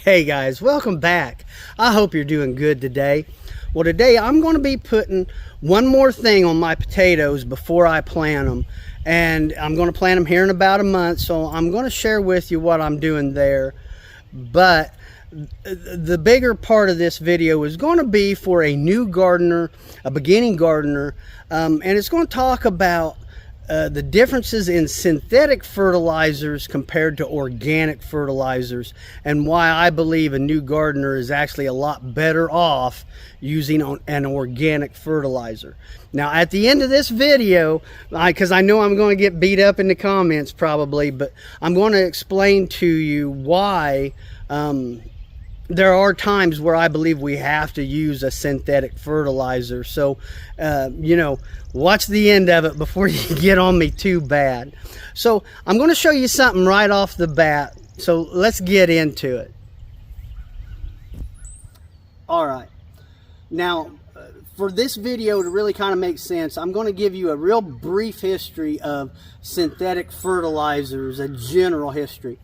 Hey guys, welcome back. I hope you're doing good today. Well, today I'm going to be putting one more thing on my potatoes before I plant them. And I'm going to plant them here in about a month, so I'm going to share with you what I'm doing there. But the bigger part of this video is going to be for a new gardener, a beginning gardener, and it's going to talk about the differences in synthetic fertilizers compared to organic fertilizers, and why I believe a new gardener is actually a lot better off using an organic fertilizer. Now at the end of this video, because I know I'm going to get beat up in the comments probably, but I'm going to explain to you why there are times where I believe we have to use a synthetic fertilizer. So, watch the end of it before you get on me too bad. So I'm going to show you something right off the bat. So let's get into it. All right. Now, for this video to really kind of make sense, I'm going to give you a real brief history of synthetic fertilizers, a general history.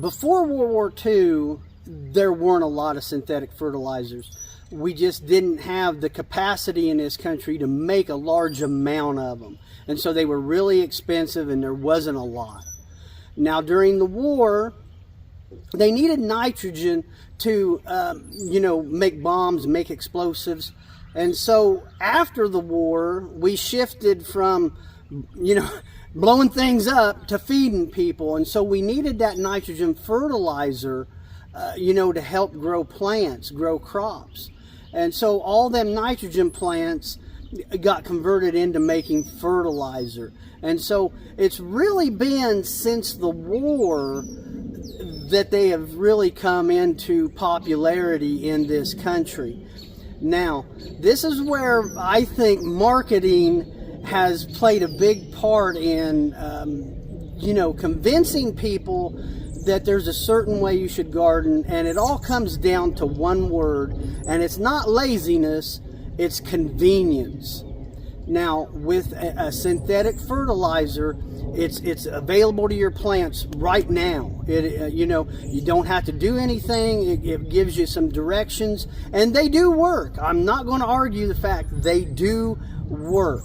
Before World War II, there weren't a lot of synthetic fertilizers. We just didn't have the capacity in this country to make a large amount of them. And so they were really expensive and there wasn't a lot. Now during the war, they needed nitrogen to, make bombs, make explosives. And so after the war, we shifted from, blowing things up to feeding people. And so we needed that nitrogen fertilizer to help grow plants, grow crops. And so all them nitrogen plants got converted into making fertilizer. And so it's really been since the war that they have really come into popularity in this country. Now, this is where I think marketing has played a big part in, convincing people that there's a certain way you should garden, and it all comes down to one word, and it's not laziness, it's convenience. Now, with a synthetic fertilizer, it's available to your plants right now. You don't have to do anything. It gives you some directions, and they do work. I'm not going to argue the fact they do work.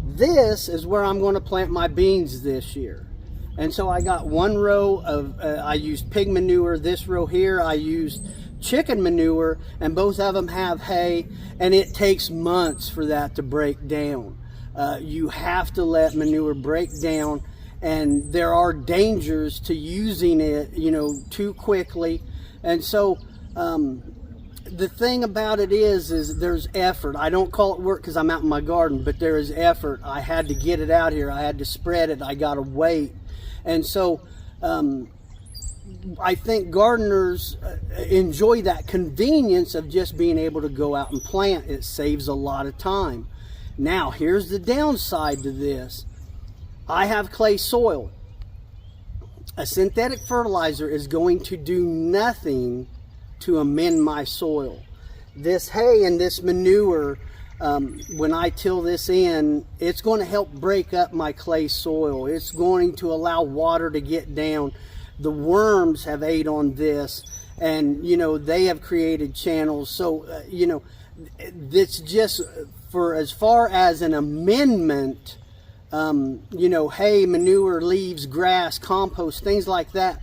This is where I'm going to plant my beans this year. And so I got one row of, I used pig manure. This row here, I used chicken manure, and both of them have hay, and it takes months for that to break down. You have to let manure break down, and there are dangers to using it, too quickly. And so the thing about it is there's effort. I don't call it work because I'm out in my garden, but there is effort. I had to get it out here. I had to spread it. I got to wait. And so I think gardeners enjoy that convenience of just being able to go out and plant. It saves a lot of time. Now, here's the downside to this. I have clay soil. A synthetic fertilizer is going to do nothing to amend my soil. This hay and this manure, when I till this in, it's going to help break up my clay soil. It's going to allow water to get down. The worms have ate on this, and they have created channels. So it's just for as far as an amendment, hay, manure, leaves, grass, compost, things like that.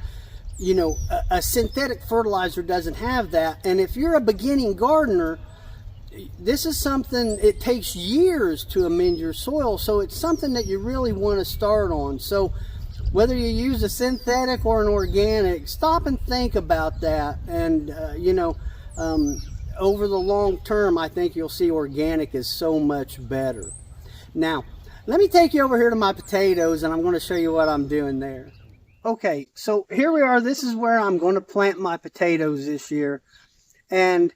A synthetic fertilizer doesn't have that. And if you're a beginning gardener, this is something, it takes years to amend your soil, so it's something that you really want to start on. So whether you use a synthetic or an organic, stop and think about that. And over the long term, I think you'll see organic is so much better. Now let me take you over here to my potatoes, and I'm going to show you what I'm doing there. Okay, so here we are. This is where I'm going to plant my potatoes this year. And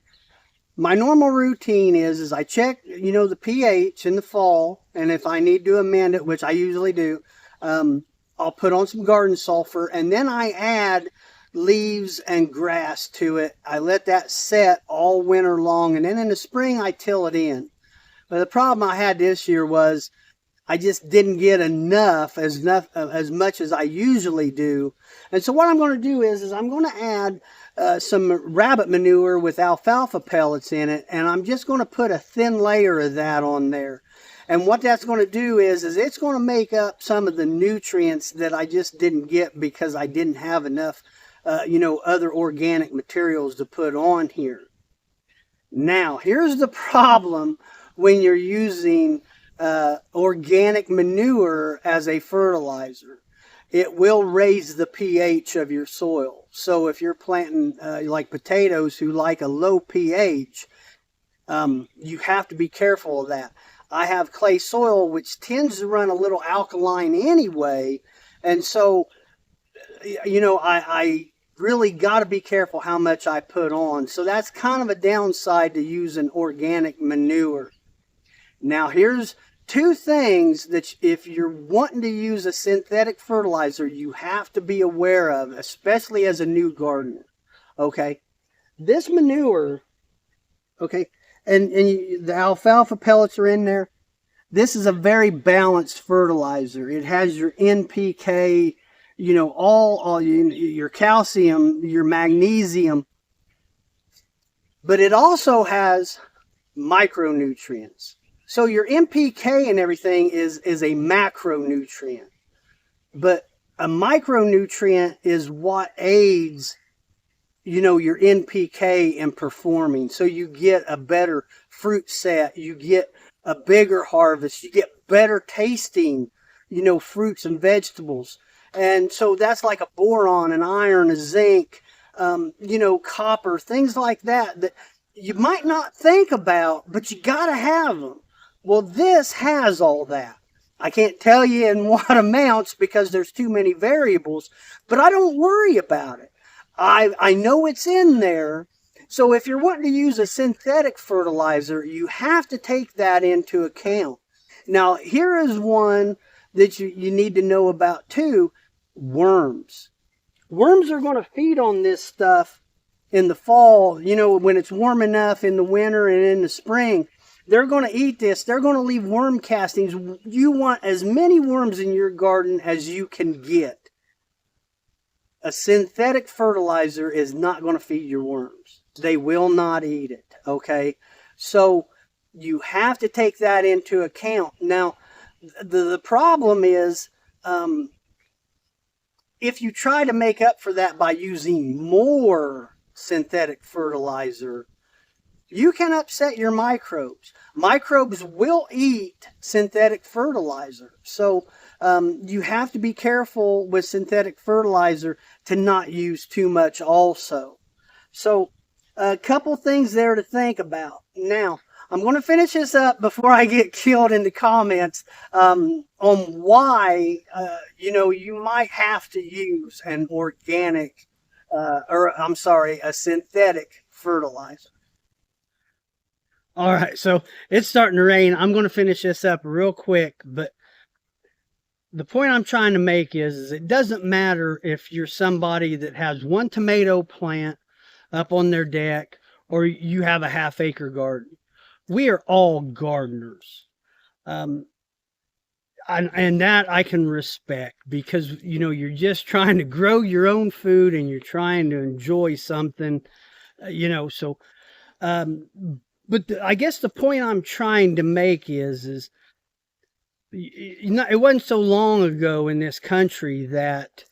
my normal routine is I check, the pH in the fall, and if I need to amend it, which I usually do, I'll put on some garden sulfur, and then I add leaves and grass to it. I let that set all winter long, and then in the spring I till it in. But the problem I had this year was I just didn't get enough, as much as I usually do. And so what I'm going to do is I'm going to add some rabbit manure with alfalfa pellets in it, and I'm just going to put a thin layer of that on there. And what that's going to do is it's going to make up some of the nutrients that I just didn't get because I didn't have enough, other organic materials to put on here. Now, here's the problem when you're using organic manure as a fertilizer. It will raise the pH of your soil. So if you're planting like potatoes who like a low pH, you have to be careful of that. I have clay soil which tends to run a little alkaline anyway, and so I really got to be careful how much I put on. So that's kind of a downside to using organic manure. Now here's two things that if you're wanting to use a synthetic fertilizer, you have to be aware of, especially as a new gardener. Okay, this manure, okay, and the alfalfa pellets are in there. This is a very balanced fertilizer. It has your NPK, all your calcium, your magnesium, but it also has micronutrients. So your NPK and everything is a macronutrient, but a micronutrient is what aids, your NPK in performing. So you get a better fruit set, you get a bigger harvest, you get better tasting, fruits and vegetables. And so that's like a boron, an iron, a zinc, copper, things like that you might not think about, but you got to have them. Well, this has all that. I can't tell you in what amounts because there's too many variables, but I don't worry about it. I know it's in there. So if you're wanting to use a synthetic fertilizer, you have to take that into account. Now, here is one that you need to know about too: worms. Worms are going to feed on this stuff in the fall, when it's warm enough, in the winter and in the spring. They're going to eat this. They're going to leave worm castings. You want as many worms in your garden as you can get. A synthetic fertilizer is not going to feed your worms. They will not eat it, okay? So you have to take that into account. Now, the problem is if you try to make up for that by using more synthetic fertilizer, you can upset your microbes. Microbes will eat synthetic fertilizer. So you have to be careful with synthetic fertilizer to not use too much also. So a couple things there to think about. Now, I'm going to finish this up before I get killed in the comments on why, you might have to use an organic, a synthetic fertilizer. All right, so it's starting to rain. I'm going to finish this up real quick, but the point I'm trying to make is it doesn't matter if you're somebody that has one tomato plant up on their deck or you have a half-acre garden. We are all gardeners. And that I can respect because, you're just trying to grow your own food and you're trying to enjoy something, so... But I guess the point I'm trying to make is it wasn't so long ago in this country that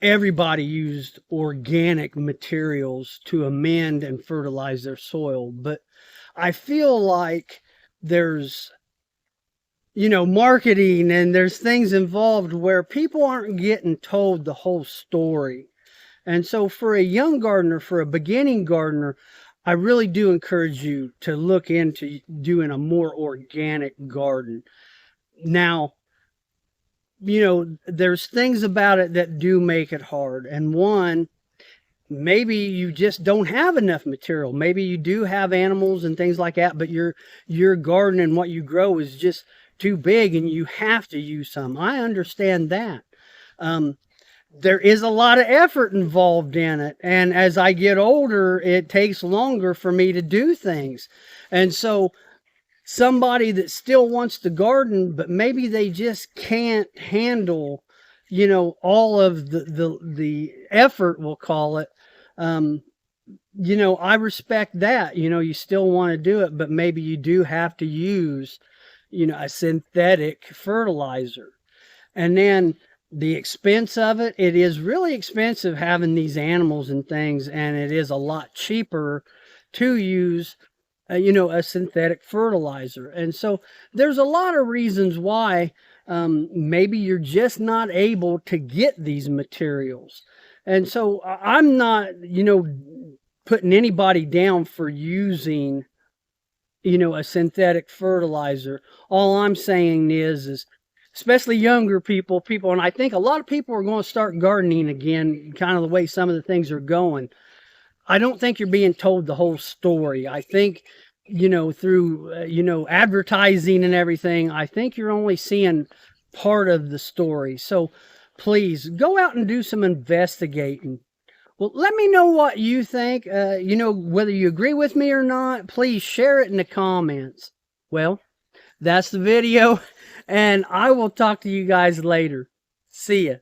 everybody used organic materials to amend and fertilize their soil. But I feel like there's, marketing and there's things involved where people aren't getting told the whole story. And so for a young gardener, for a beginning gardener, I really do encourage you to look into doing a more organic garden. Now, there's things about it that do make it hard. And one, maybe you just don't have enough material. Maybe you do have animals and things like that, but your garden and what you grow is just too big and you have to use some. I understand that. There is a lot of effort involved in it. And as I get older, it takes longer for me to do things. And so somebody that still wants to garden, but maybe they just can't handle, all of the effort, we'll call it. I respect that. You still want to do it, but maybe you do have to use, a synthetic fertilizer. And then the expense of it, it is really expensive having these animals and things, and it is a lot cheaper to use a synthetic fertilizer. And so there's a lot of reasons why maybe you're just not able to get these materials. And so I'm not, putting anybody down for using, a synthetic fertilizer. All I'm saying is especially younger people, and I think a lot of people are going to start gardening again, kind of the way some of the things are going. I don't think you're being told the whole story. I think, through, advertising and everything, I think you're only seeing part of the story. So please go out and do some investigating. Well, let me know what you think. Whether you agree with me or not, please share it in the comments. Well, that's the video, and I will talk to you guys later. See ya.